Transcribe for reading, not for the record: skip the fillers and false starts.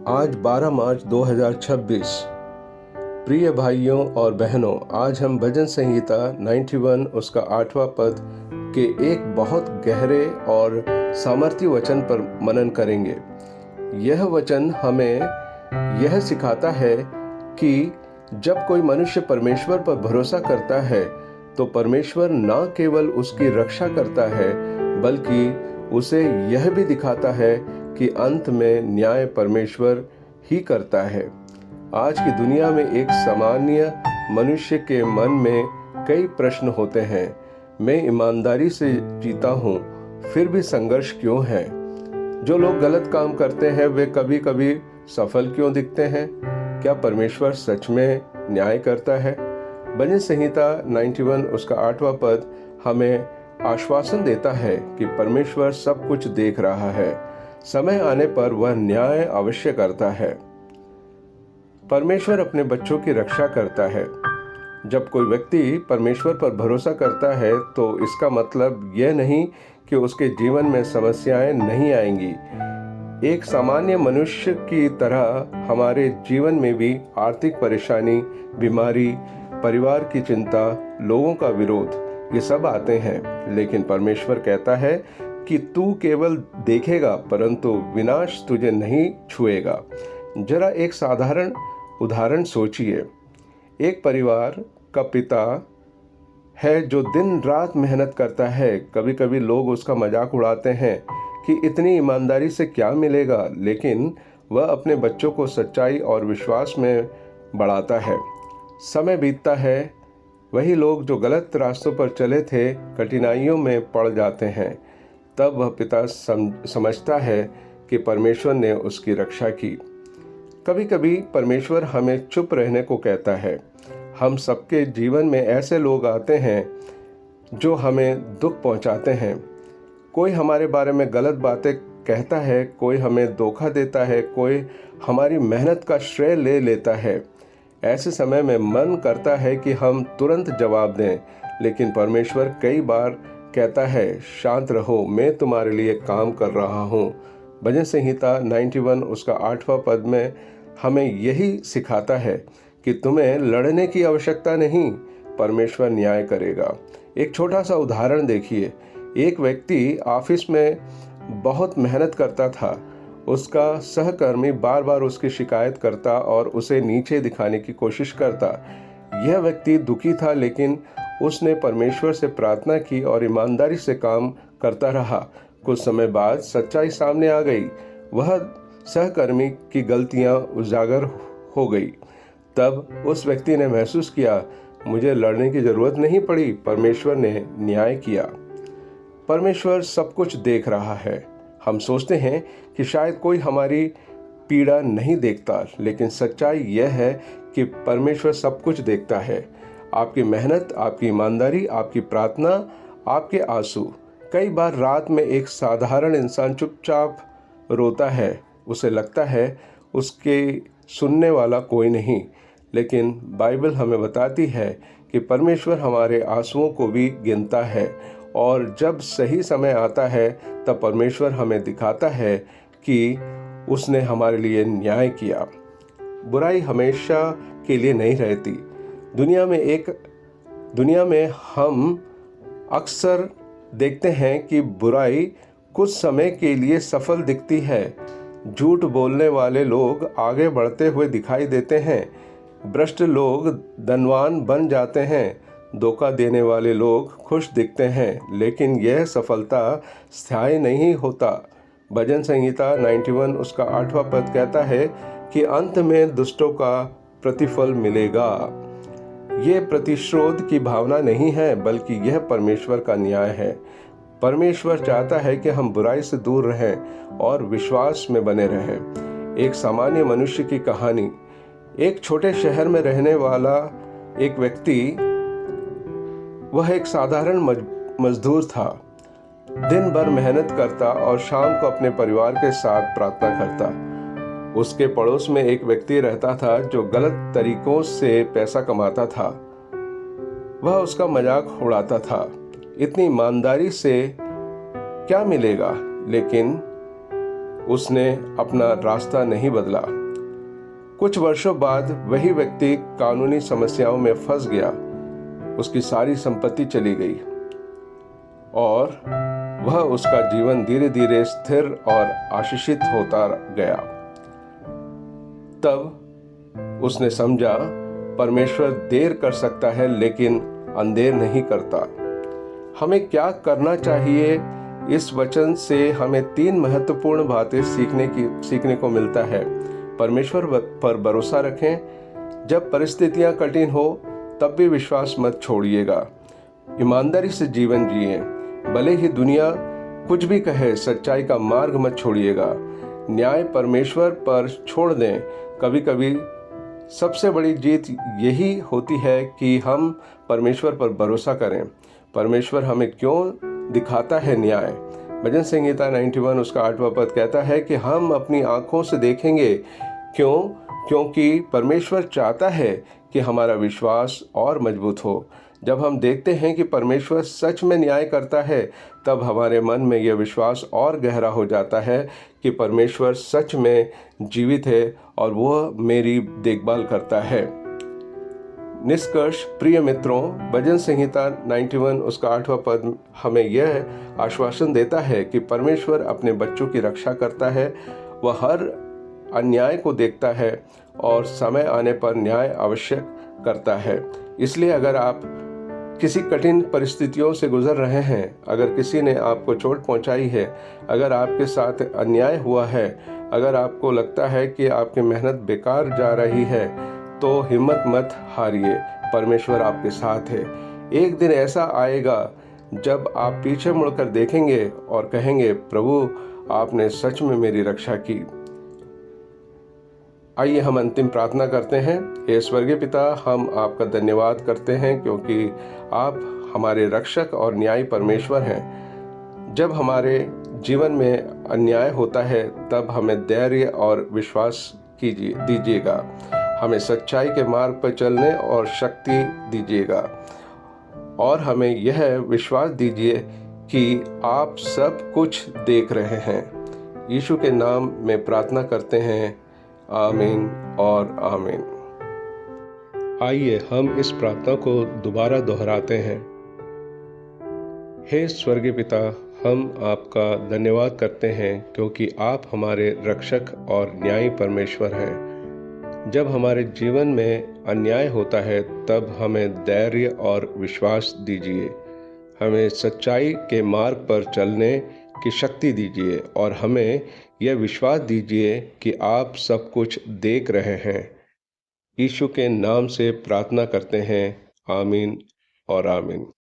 आज 12 मार्च 2026। प्रिय भाइयों और बहनों, आज हम भजन संहिता 91 उसका 8वां पद के एक बहुत गहरे और सामर्थ्य वचन पर मनन करेंगे। यह वचन हमें यह सिखाता है कि जब कोई मनुष्य परमेश्वर पर भरोसा करता है तो परमेश्वर न केवल उसकी रक्षा करता है बल्कि उसे यह भी दिखाता है कि अंत में न्याय परमेश्वर ही करता है। आज की दुनिया में एक सामान्य मनुष्य के मन में कई प्रश्न होते हैं। मैं ईमानदारी से जीता हूँ, फिर भी संघर्ष क्यों है? जो लोग गलत काम करते हैं वे कभी कभी सफल क्यों दिखते हैं? क्या परमेश्वर सच में न्याय करता है? भजन संहिता 91 उसका 8वां पद हमें आश्वासन देता है कि परमेश्वर सब कुछ देख रहा है। समय आने पर वह न्याय अवश्य करता है। परमेश्वर अपने बच्चों की रक्षा करता है। जब कोई व्यक्ति परमेश्वर पर भरोसा करता है तो इसका मतलब यह नहीं कि उसके जीवन में समस्याएं नहीं आएंगी। एक सामान्य मनुष्य की तरह हमारे जीवन में भी आर्थिक परेशानी, बीमारी, परिवार की चिंता, लोगों का विरोध, ये सब आते हैं। लेकिन परमेश्वर कहता है कि तू केवल देखेगा परंतु विनाश तुझे नहीं छुएगा। जरा एक साधारण उदाहरण सोचिए। एक परिवार का पिता है जो दिन रात मेहनत करता है। कभी कभी लोग उसका मजाक उड़ाते हैं कि इतनी ईमानदारी से क्या मिलेगा, लेकिन वह अपने बच्चों को सच्चाई और विश्वास में बढ़ाता है। समय बीतता है, वही लोग जो गलत रास्तों पर चले थे कठिनाइयों में पड़ जाते हैं। तब वह पिता समझता है कि परमेश्वर ने उसकी रक्षा की। कभी कभी परमेश्वर हमें चुप रहने को कहता है। हम सबके जीवन में ऐसे लोग आते हैं जो हमें दुख पहुंचाते हैं। कोई हमारे बारे में गलत बातें कहता है, कोई हमें धोखा देता है, कोई हमारी मेहनत का श्रेय ले लेता है। ऐसे समय में मन करता है कि हम तुरंत जवाब दें, लेकिन परमेश्वर कई बार कहता है, शांत रहो, मैं तुम्हारे लिए काम कर रहा हूँ। भजन संहिता 91 उसका 8वां पद में हमें यही सिखाता है कि तुम्हें लड़ने की आवश्यकता नहीं, परमेश्वर न्याय करेगा। एक छोटा सा उदाहरण देखिए। एक व्यक्ति ऑफिस में बहुत मेहनत करता था। उसका सहकर्मी बार बार उसकी शिकायत करता और उसे नीचे दिखाने की कोशिश करता। यह व्यक्ति दुखी था, लेकिन उसने परमेश्वर से प्रार्थना की और ईमानदारी से काम करता रहा। कुछ समय बाद सच्चाई सामने आ गई। वह सहकर्मी की गलतियां उजागर हो गई। तब उस व्यक्ति ने महसूस किया, मुझे लड़ने की जरूरत नहीं पड़ी, परमेश्वर ने न्याय किया। परमेश्वर सब कुछ देख रहा है। हम सोचते हैं कि शायद कोई हमारी पीड़ा नहीं देखता, लेकिन सच्चाई यह है कि परमेश्वर सब कुछ देखता है। आपकी मेहनत, आपकी ईमानदारी, आपकी प्रार्थना, आपके आंसू। कई बार रात में एक साधारण इंसान चुपचाप रोता है। उसे लगता है उसके सुनने वाला कोई नहीं, लेकिन बाइबल हमें बताती है कि परमेश्वर हमारे आंसुओं को भी गिनता है और जब सही समय आता है तब परमेश्वर हमें दिखाता है कि उसने हमारे लिए न्याय किया। बुराई हमेशा के लिए नहीं रहती। दुनिया में हम अक्सर देखते हैं कि बुराई कुछ समय के लिए सफल दिखती है। झूठ बोलने वाले लोग आगे बढ़ते हुए दिखाई देते हैं। भ्रष्ट लोग धनवान बन जाते हैं। धोखा देने वाले लोग खुश दिखते हैं, लेकिन यह सफलता स्थायी नहीं होता। भजन संहिता 91 उसका 8वां पद कहता है कि अंत में दुष्टों का प्रतिफल मिलेगा। यह प्रतिशोध की भावना नहीं है, बल्कि यह परमेश्वर का न्याय है। परमेश्वर चाहता है कि हम बुराई से दूर रहें और विश्वास में बने रहें। एक सामान्य मनुष्य की कहानी। एक छोटे शहर में रहने वाला एक व्यक्ति, वह एक साधारण मजदूर था। दिन भर मेहनत करता और शाम को अपने परिवार के साथ प्रार्थना करता। उसके पड़ोस में एक व्यक्ति रहता था जो गलत तरीकों से पैसा कमाता था। वह उसका मजाक उड़ाता था, इतनी ईमानदारी से क्या मिलेगा? लेकिन उसने अपना रास्ता नहीं बदला। कुछ वर्षों बाद वही व्यक्ति कानूनी समस्याओं में फंस गया। उसकी सारी संपत्ति चली गई और वह उसका जीवन धीरे धीरे स्थिर और आशीषित होता गया। तब उसने समझा, परमेश्वर देर कर सकता है लेकिन अंधेर नहीं करता। हमें क्या करना चाहिए? इस वचन से हमें 3 महत्वपूर्ण बातें सीखने को मिलता है। परमेश्वर पर भरोसा रखें। जब परिस्थितियां कठिन हो तब भी विश्वास मत छोड़िएगा। ईमानदारी से जीवन जिए, भले ही दुनिया कुछ भी कहे, सच्चाई का मार्ग मत छोड़िएगा। न्याय परमेश्वर पर छोड़ दें। कभी कभी सबसे बड़ी जीत यही होती है कि हम परमेश्वर पर भरोसा करें। परमेश्वर हमें क्यों दिखाता है न्याय? भजन संहिता 91 उसका 8वां पद कहता है कि हम अपनी आंखों से देखेंगे। क्यों? क्योंकि परमेश्वर चाहता है कि हमारा विश्वास और मजबूत हो। जब हम देखते हैं कि परमेश्वर सच में न्याय करता है, तब हमारे मन में यह विश्वास और गहरा हो जाता है कि परमेश्वर सच में जीवित है और वह मेरी देखभाल करता है। निष्कर्ष, प्रिय मित्रों, भजन संहिता 91 उसका 8वां पद हमें यह आश्वासन देता है कि परमेश्वर अपने बच्चों की रक्षा करता है। वह हर अन्याय को देखता है और समय आने पर न्याय अवश्य करता है। इसलिए अगर आप किसी कठिन परिस्थितियों से गुजर रहे हैं, अगर किसी ने आपको चोट पहुंचाई है, अगर आपके साथ अन्याय हुआ है, अगर आपको लगता है कि आपकी मेहनत बेकार जा रही है, तो हिम्मत मत हारिए। परमेश्वर आपके साथ है। एक दिन ऐसा आएगा जब आप पीछे मुड़कर देखेंगे और कहेंगे, प्रभु आपने सच में मेरी रक्षा की। आइए हम अंतिम प्रार्थना करते हैं। हे स्वर्गीय पिता, हम आपका धन्यवाद करते हैं क्योंकि आप हमारे रक्षक और न्यायी परमेश्वर हैं। जब हमारे जीवन में अन्याय होता है तब हमें धैर्य और विश्वास दीजिएगा। हमें सच्चाई के मार्ग पर चलने और शक्ति दीजिएगा और हमें यह विश्वास दीजिए कि आप सब कुछ देख रहे हैं। यीशु के नाम में प्रार्थना करते हैं। आमीन और आमीन। आइए हम इस प्रार्थना को दोबारा दोहराते हैं। हे स्वर्गीय पिता, हम आपका धन्यवाद करते हैं क्योंकि आप हमारे रक्षक और न्यायी परमेश्वर हैं। जब हमारे जीवन में अन्याय होता है तब हमें धैर्य और विश्वास दीजिए। हमें सच्चाई के मार्ग पर चलने की शक्ति दीजिए और हमें यह विश्वास दीजिए कि आप सब कुछ देख रहे हैं। यीशु के नाम से प्रार्थना करते हैं। आमीन और आमीन।